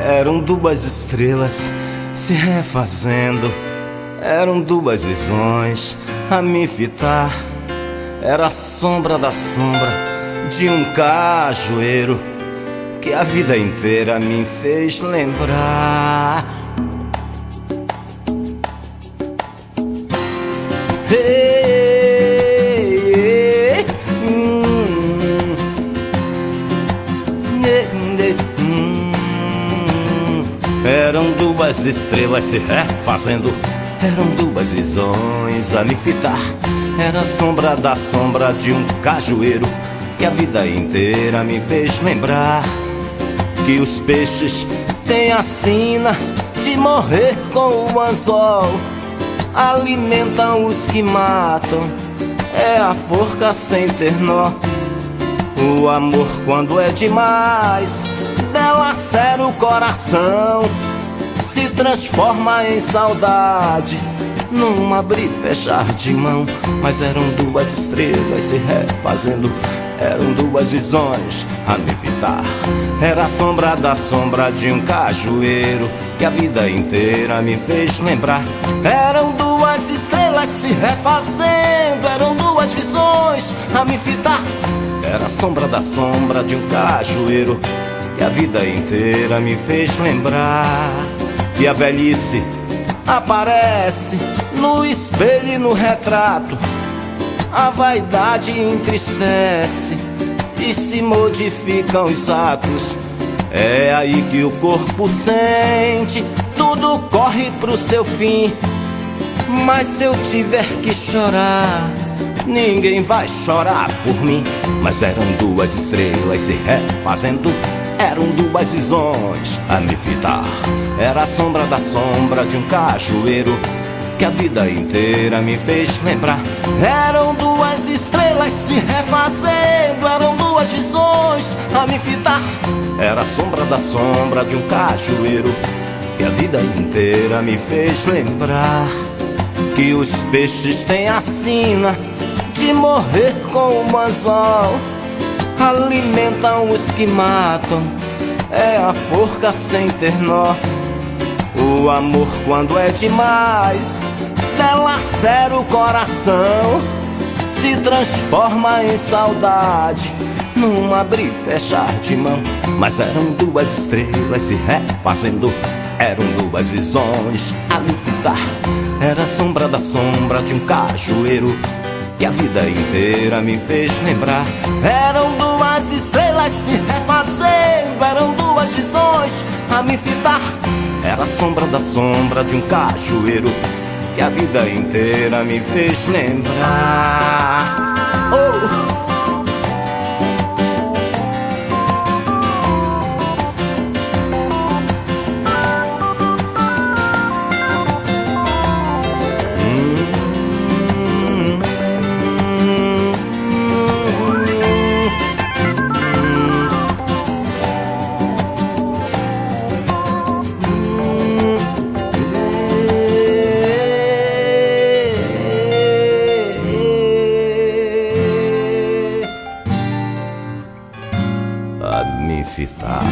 Eram duas estrelas se refazendo, eram duas visões a me fitar. Era a sombra da sombra de um cajueiro que a vida inteira me fez lembrar. Eram duas estrelas se refazendo, eram duas visões a me fitar. Era a sombra da sombra de um cajueiro que a vida inteira me fez lembrar. Que os peixes têm a sina de morrer com o anzol, alimentam os que matam, é a forca sem ter nó. O amor quando é demais delacera o coração, se transforma em saudade, num abrir e fechar de mão. Mas eram duas estrelas se refazendo, eram duas visões a me fitar. Era a sombra da sombra de um cajueiro que a vida inteira me fez lembrar. Eram duas estrelas se refazendo, eram duas visões a me fitar. Era a sombra da sombra de um cajueiro que a vida inteira me fez lembrar. Que a velhice aparece no espelho e no retrato, a vaidade entristece e se modificam os atos. É aí que o corpo sente, tudo corre pro seu fim. Mas se eu tiver que chorar, ninguém vai chorar por mim. Mas eram duas estrelas se refazendo, eram duas visões a me fitar. Era a sombra da sombra de um cajueiro que a vida inteira me fez lembrar. Eram duas estrelas se refazendo, eram duas visões a me fitar. Era a sombra da sombra de um cajueiro que a vida inteira me fez lembrar. Que os peixes têm a sina de morrer com o anzol, alimentam os que matam, é a forca sem ter nó. O amor quando é demais delacera o coração, se transforma em saudade, num abrir e fechar de mão. Mas eram duas estrelas se refazendo, eram duas visões a me fitar. Era a sombra da sombra de um cajueiro que a vida inteira me fez lembrar. Eram duas estrelas se refazendo, eram duas visões a me fitar. Era a sombra da sombra de um cajueiro que a vida inteira me fez lembrar. Oh! A me fitar.